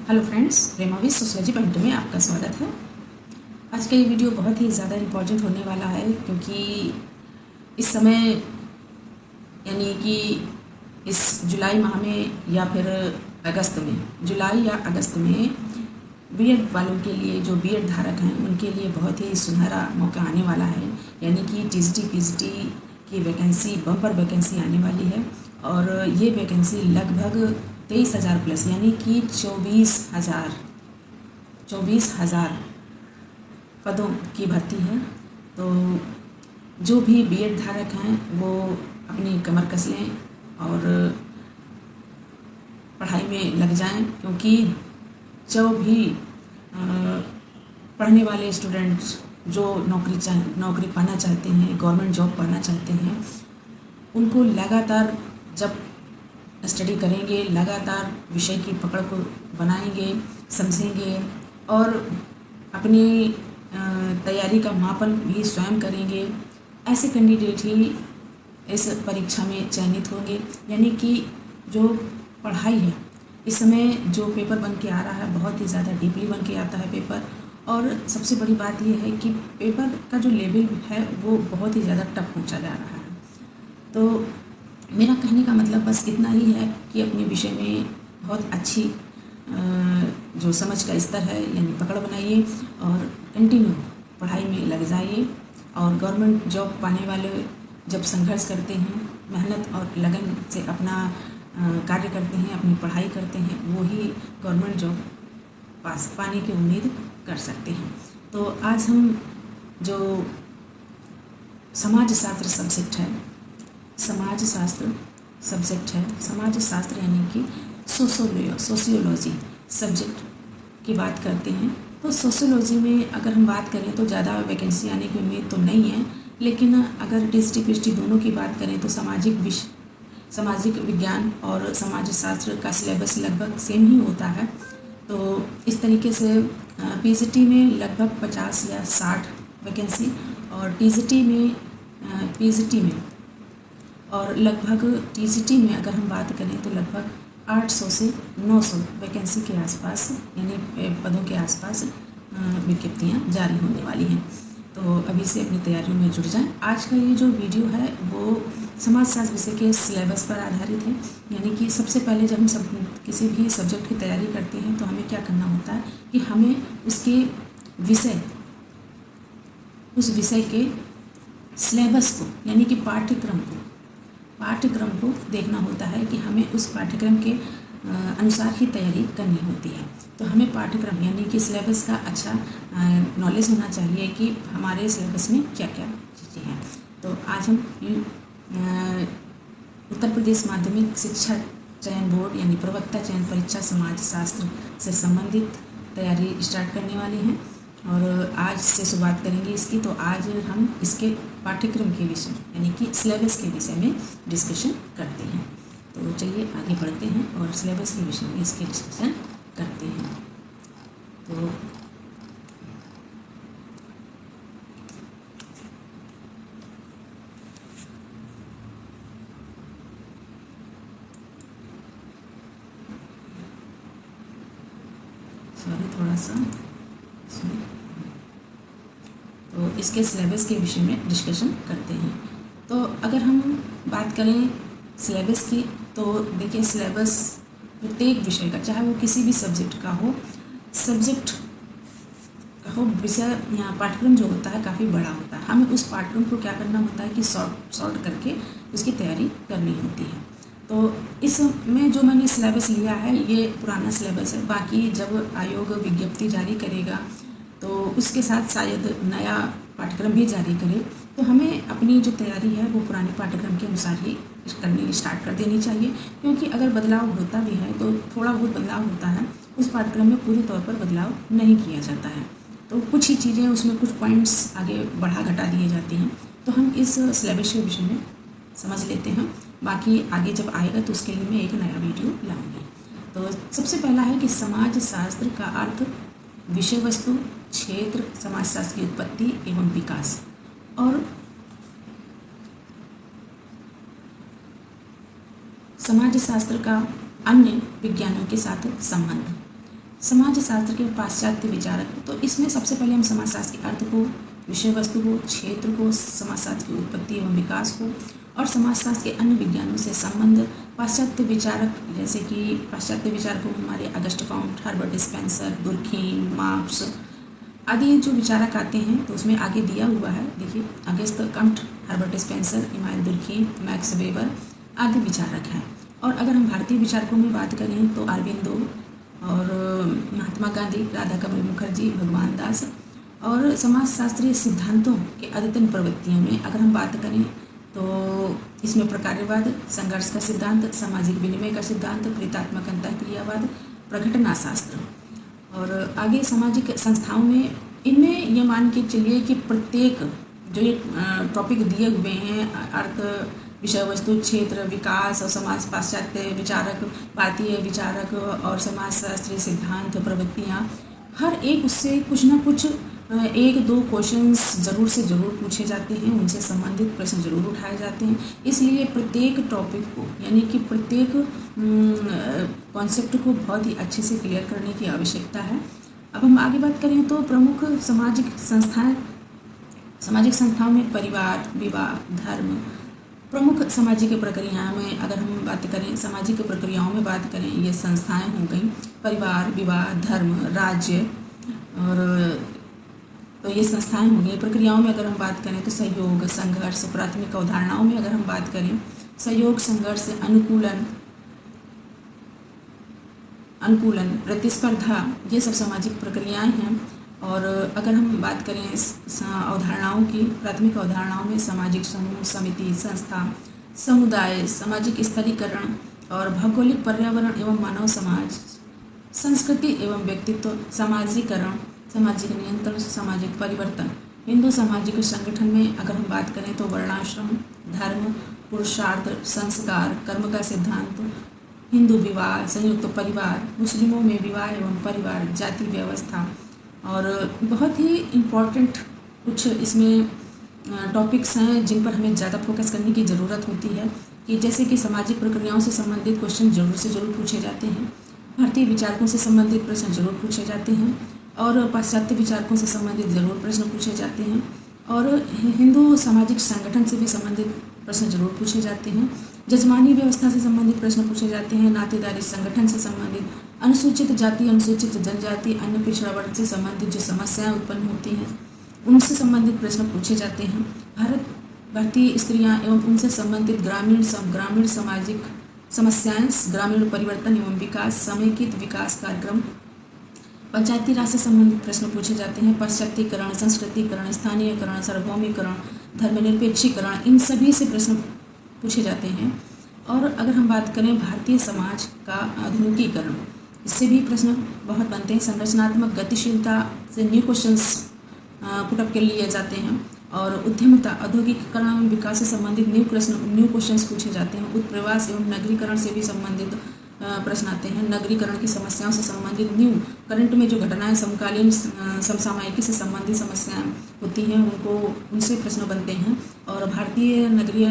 Hello friends, रेमावी sociology point में आपका स्वागत है। आज का ये वीडियो बहुत ही ज़्यादा इम्पोर्टेंट होने वाला है क्योंकि इस समय यानी कि इस जुलाई माह में या फिर अगस्त में, जुलाई या अगस्त में बीएड वालों के लिए, जो बीएड धारक हैं उनके लिए बहुत ही सुनहरा मौका आने वाला है। यानी कि टीजीटी पीजीटी की वैकेंसी, बम्पर वैकेंसी आने वाली है और ये वैकेंसी लगभग 23,000 प्लस यानी कि 24,000 पदों की भर्ती है। तो जो भी बीएड धारक हैं वो अपनी कमर कस लें और पढ़ाई में लग जाएं, क्योंकि जो भी पढ़ने वाले स्टूडेंट्स जो नौकरी पाना चाहते हैं, गवर्नमेंट जॉब पाना चाहते हैं, उनको लगातार जब स्टडी करेंगे, लगातार विषय की पकड़ को बनाएंगे, समझेंगे और अपनी तैयारी का मापन भी स्वयं करेंगे, ऐसे कैंडिडेट ही इस परीक्षा में चयनित होंगे। यानी कि जो पढ़ाई है, इस समय जो पेपर बन के आ रहा है बहुत ही ज़्यादा डीपली बन के आता है पेपर। और सबसे बड़ी बात यह है कि पेपर का जो लेवल है वो बहुत ही ज़्यादा टफ होता जा रहा है। तो मेरा कहने का मतलब बस इतना ही है कि अपने विषय में बहुत अच्छी जो समझ का स्तर है यानी पकड़ बनाइए और कंटिन्यू पढ़ाई में लग जाइए। और गवर्नमेंट जॉब पाने वाले जब संघर्ष करते हैं, मेहनत और लगन से अपना कार्य करते हैं, अपनी पढ़ाई करते हैं, वो ही गवर्नमेंट जॉब पाने की उम्मीद कर सकते हैं। तो आज हम जो समाज शास्त्र सब्जेक्ट है, समाज शास्त्र यानी कि सोशियोलॉजी सब्जेक्ट की बात करते हैं। तो सोशियोलॉजी में अगर हम बात करें तो ज़्यादा वैकेंसी आने की उम्मीद तो नहीं है, लेकिन अगर टीजीटी पीजीटी दोनों की बात करें तो सामाजिक विज्ञान और समाज शास्त्र का सिलेबस लगभग सेम ही होता है। तो इस तरीके से पीजीटी में लगभग 50 या 60 वैकेंसी और पीजीटी में और लगभग टीजीटी में अगर हम बात करें तो लगभग 800 से 900 वैकेंसी के आसपास यानी पदों के आसपास विज्ञप्तियाँ जारी होने वाली हैं। तो अभी से अपनी तैयारियों में जुट जाएं। आज का ये जो वीडियो है वो समाजशास्त्र विषय के सिलेबस पर आधारित है। यानी कि सबसे पहले जब हम किसी भी सब्जेक्ट की तैयारी करते हैं तो हमें क्या करना होता है कि हमें उस विषय के सिलेबस को यानी कि पाठ्यक्रम को देखना होता है कि हमें उस पाठ्यक्रम के अनुसार ही तैयारी करनी होती है। तो हमें पाठ्यक्रम यानी कि सिलेबस का अच्छा नॉलेज होना चाहिए कि हमारे सिलेबस में क्या क्या चीज़ें हैं। तो आज हम उत्तर प्रदेश माध्यमिक शिक्षा चयन बोर्ड यानी प्रवक्ता चयन परीक्षा समाज शास्त्र से संबंधित तैयारी स्टार्ट करने वाले हैं और आज से शुरुआत करेंगे इसकी। तो आज हम इसके पाठ्यक्रम के विषय यानी कि सिलेबस के विषय में डिस्कशन करते हैं। तो चलिए आगे बढ़ते हैं और सिलेबस के विषय में इसके डिस्कशन करते हैं। तो थोड़ा सा तो इसके सिलेबस के विषय में डिस्कशन करते हैं। तो अगर हम बात करें सिलेबस की तो देखिए, सिलेबस प्रत्येक विषय का, चाहे वो किसी भी सब्जेक्ट का हो, विषय या पाठ्यक्रम जो होता है काफ़ी बड़ा होता है। हमें उस पाठ्यक्रम को क्या करना होता है कि शॉर्ट करके उसकी तैयारी करनी होती है। तो इसमें जो मैंने सिलेबस लिया है ये पुराना सिलेबस है। बाकी जब आयोग विज्ञप्ति जारी करेगा तो उसके साथ शायद नया पाठ्यक्रम भी जारी करे, तो हमें अपनी जो तैयारी है वो पुराने पाठ्यक्रम के अनुसार ही करनी स्टार्ट कर देनी चाहिए। क्योंकि अगर बदलाव होता भी है तो थोड़ा बहुत बदलाव होता है, उस पाठ्यक्रम में पूरी तौर पर बदलाव नहीं किया जाता है। तो कुछ ही चीज़ें उसमें कुछ पॉइंट्स आगे बढ़ा घटा दिए जाते हैं। तो हम इस सिलेबस के विषय में समझ लेते हैं। बाकी आगे जब आएगा तो उसके लिए मैं एक नया वीडियो लाऊंगी। तो सबसे पहला है कि समाज शास्त्र का अर्थ, विषय वस्तु, क्षेत्र, समाजशास्त्र की उत्पत्ति एवं विकास और समाज शास्त्र का अन्य विज्ञानों के साथ संबंध। समाजशास्त्र के पाश्चात्य विचारक। तो इसमें सबसे पहले हम समाजशास्त्र के अर्थ को, विषय वस्तु को, क्षेत्र को, समाजशास्त्र की उत्पत्ति एवं विकास को और समाजशास्त्र के अन्य विज्ञानों से संबंध, पाश्चात्य विचारक जैसे कि पाश्चात्य विचारकों में हमारे August Comte, Herbert Spencer, Durkheim, marks आदि जो विचारक आते हैं, तो उसमें आगे दिया हुआ है, देखिए Auguste Comte, Herbert Spencer, Emmanuel Durkheim, Max Weber आदि विचारक हैं। और अगर हम भारतीय विचारकों में बात करें तो अरबिंदो और महात्मा गांधी, राधा कमल मुखर्जी, भगवान दास। और समाजशास्त्रीय सिद्धांतों के अद्यतन प्रवृत्तियों में अगर हम बात करें तो इसमें प्रकार्यवाद, संघर्ष का सिद्धांत, सामाजिक विनिमय का सिद्धांत, प्रेतात्मक अंतःक्रियावाद, प्रघटना शास्त्र। और आगे सामाजिक संस्थाओं में इनमें ये मान के चलिए कि प्रत्येक जो ये टॉपिक दिए हुए हैं, अर्थ, विषय वस्तु, क्षेत्र, विकास और समाज, पाश्चात्य विचारक, भारतीय विचारक और समाजशास्त्रीय सिद्धांत, प्रवृत्तियाँ, हर एक उससे कुछ ना कुछ एक दो क्वेश्चंस ज़रूर से ज़रूर पूछे जाते हैं, उनसे संबंधित प्रश्न ज़रूर उठाए जाते हैं। इसलिए प्रत्येक टॉपिक को यानी कि प्रत्येक कॉन्सेप्ट को बहुत ही अच्छे से क्लियर करने की आवश्यकता है। अब हम आगे बात करें तो प्रमुख सामाजिक संस्थाओं में परिवार, विवाह, धर्म, प्रमुख सामाजिक प्रक्रियाओं में अगर हम बात करें, सामाजिक प्रक्रियाओं में बात करें, ये संस्थाएं हो गई परिवार, विवाह, धर्म, राज्य और तो ये संस्थाएं हो गई। प्रक्रियाओं में अगर हम बात करें तो सहयोग, संघर्ष, प्राथमिक अवधारणाओं में अगर हम बात करें सहयोग, संघर्ष, अनुकूलन, प्रतिस्पर्धा, ये सब सामाजिक प्रक्रियाएं हैं। और अगर हम बात करें अवधारणाओं की, प्राथमिक अवधारणाओं में सामाजिक समूह, समिति, संस्था, समुदाय, सामाजिक स्तरीकरण और भौगोलिक पर्यावरण एवं मानव समाज, संस्कृति एवं व्यक्तित्व, सामाजिकरण, सामाजिक नियंत्रण, सामाजिक परिवर्तन। हिंदू सामाजिक संगठन में अगर हम बात करें तो वर्णाश्रम, धर्म, पुरुषार्थ, संस्कार, कर्म का सिद्धांत, हिंदू विवाह, संयुक्त परिवार, मुस्लिमों में विवाह एवं परिवार, जाति व्यवस्था। और बहुत ही इम्पॉर्टेंट कुछ इसमें टॉपिक्स हैं जिन पर हमें ज़्यादा फोकस करने की ज़रूरत होती है, कि जैसे कि सामाजिक प्रक्रियाओं से संबंधित क्वेश्चन ज़रूर से ज़रूर पूछे जाते हैं, भारतीय विचारकों से संबंधित प्रश्न जरूर पूछे जाते हैं और पाश्चात्य विचारकों से संबंधित ज़रूर प्रश्न पूछे जाते हैं और हिंदू सामाजिक संगठन से भी संबंधित प्रश्न जरूर पूछे जाते हैं, जजमानी व्यवस्था से संबंधित प्रश्न पूछे जाते हैं, नातेदारी संगठन से संबंधित, अनुसूचित जाति, अनुसूचित जनजाति, अन्य पिछड़ा वर्ग से संबंधित जो समस्याएं उत्पन्न होती हैं उनसे संबंधित प्रश्न पूछे जाते हैं, भारतीय स्त्रियां एवं उनसे संबंधित ग्रामीण सामाजिक समस्याएं, ग्रामीण परिवर्तन एवं विकास, समेकित विकास कार्यक्रम, पंचायती राज से संबंधित प्रश्न पूछे जाते हैं, पाश्चात्यकरण, संस्कृतिकरण, स्थानीयकरण, सार्वभौमिकरण, धर्मनिरपेक्षीकरण, इन सभी से प्रश्न पूछे जाते हैं। और अगर हम बात करें भारतीय समाज का आधुनिकीकरण, इससे भी प्रश्न बहुत बनते हैं, संरचनात्मक गतिशीलता से न्यू क्वेश्चंस पुटअप के लिए जाते हैं और उद्यमिता, औद्योगिकीकरण एवं विकास से संबंधित न्यू क्वेश्चंस पूछे जाते हैं, उत्प्रवास एवं नगरीकरण से भी संबंधित प्रश्न आते हैं, नगरीकरण की समस्याओं से संबंधित न्यू करंट में जो घटनाएं समकालीन समसामयिकी से संबंधित समस्याएं होती हैं उनसे प्रश्न बनते हैं। और भारतीय नगरीय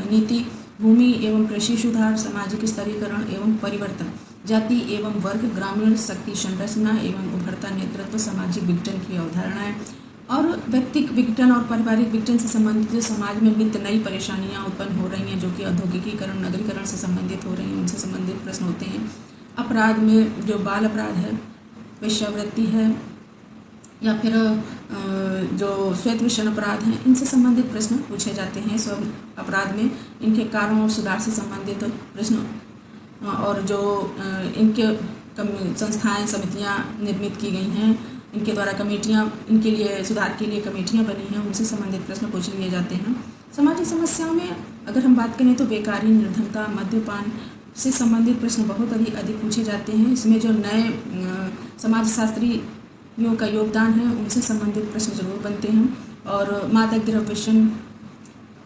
नीति, भूमि एवं कृषि सुधार, सामाजिक स्तरीकरण एवं परिवर्तन, जाति एवं वर्ग, ग्रामीण शक्ति संरचना एवं उभरता नेतृत्व, सामाजिक विघटन की अवधारणाएं और व्यक्तिक विघटन और पारिवारिक विघटन से संबंधित जो समाज में नित्य नई परेशानियां उत्पन्न हो रही हैं जो कि औद्योगिकीकरण, नगरीकरण से संबंधित हो रही हैं, उनसे संबंधित प्रश्न होते हैं। अपराध में जो बाल अपराध है, वेश्यावृत्ति है या फिर जो श्वेत विषण अपराध हैं, इनसे संबंधित प्रश्न पूछे जाते हैं। स्व अपराध में इनके कारणों और सुधार से संबंधित प्रश्न और जो इनके संस्थाएं, समितियां निर्मित की गई हैं, इनके द्वारा कमेटियां, इनके लिए सुधार के लिए कमेटियां बनी हैं, उनसे संबंधित प्रश्न पूछ लिए जाते हैं। सामाजिक समस्याओं में अगर हम बात करें तो बेकारी, निर्धनता, मद्यपान से संबंधित प्रश्न बहुत अधिक पूछे जाते हैं। इसमें जो नए समाजशास्त्रियों का योगदान है उनसे संबंधित प्रश्न जरूर बनते हैं। और मादक द्रव्य,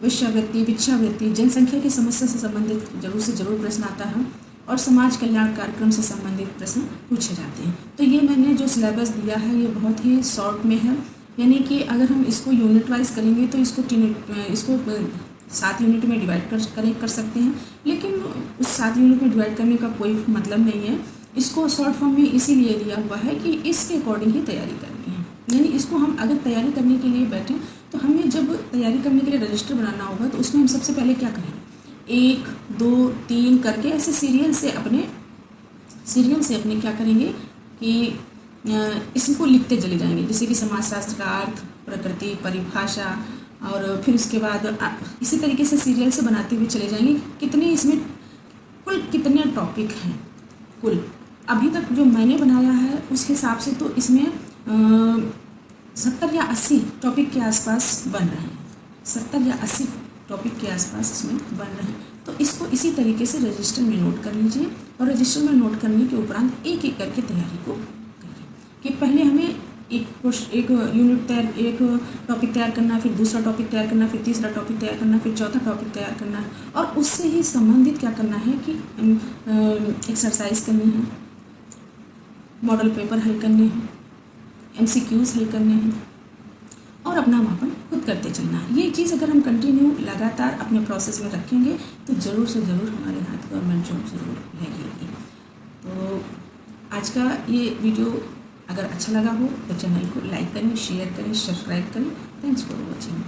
वेश्यावृत्ति, भिक्षावृत्ति, जनसंख्या की समस्या से संबंधित जरूर से जरूर प्रश्न आता है और समाज कल्याण कार्यक्रम से संबंधित प्रश्न पूछे जाते हैं। तो ये मैंने जो सिलेबस दिया है ये बहुत ही शॉर्ट में है, यानी कि अगर हम इसको यूनिट वाइज करेंगे तो इसको 7 यूनिट में डिवाइड कर सकते हैं, लेकिन उस 7 यूनिट में डिवाइड करने का कोई मतलब नहीं है, इसको शॉर्ट फॉर्म में इसीलिए दिया हुआ है कि इसके अकॉर्डिंग ही तैयारी करनी है। यानी इसको हम अगर तैयारी करने के लिए बैठें तो हमें जब तैयारी करने के लिए रजिस्टर बनाना होगा तो उसमें हम सबसे पहले क्या करेंगे, 1 2 3 करके ऐसे सीरियल से अपने क्या करेंगे कि इसको लिखते चले जाएंगे। जैसे कि समाजशास्त्र का अर्थ, प्रकृति, परिभाषा, और फिर उसके बाद इसी तरीके से सीरियल से बनाते हुए चले जाएंगे। कितने इसमें कुल कितने टॉपिक हैं, कुल अभी तक जो मैंने बनाया है उस हिसाब से तो इसमें 70 या 80 टॉपिक के आसपास बन रहे हैं। 70 या 80 टॉपिक के आसपास इसमें बन रहे हैं। तो इसको इसी तरीके से रजिस्टर में नोट कर लीजिए, और रजिस्टर में नोट करने के उपरांत एक एक करके तैयारी को करिए कि पहले हमें एक यूनिट एक टॉपिक तैयार करना, फिर दूसरा टॉपिक तैयार करना, फिर तीसरा टॉपिक तैयार करना, फिर चौथा टॉपिक तैयार करना है, और उससे ही संबंधित क्या करना है कि एक्सरसाइज करनी है, मॉडल पेपर हल करने हैं, MCQs हल करने हैं, और अपना मापन खुद करते चलना है। ये चीज़ अगर हम कंटिन्यू लगातार अपने प्रोसेस में रखेंगे तो ज़रूर से ज़रूर हमारे हाथ गवर्नमेंट जॉब ज़रूर लगेगी। तो आज का ये वीडियो अगर अच्छा लगा हो तो चैनल को लाइक करें, शेयर करें, सब्सक्राइब करें। Thanks for watching.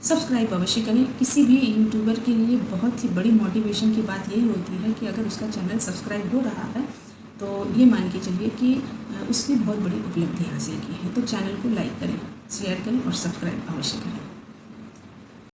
सब्सक्राइब अवश्य करें। किसी भी यूट्यूबर के लिए बहुत ही बड़ी मोटिवेशन की बात यही होती है कि अगर उसका चैनल सब्सक्राइब हो रहा है तो ये मान के चलिए कि उसने बहुत बड़ी उपलब्धि हासिल की है। तो चैनल को लाइक करें, शेयर करें और सब्सक्राइब अवश्य करें।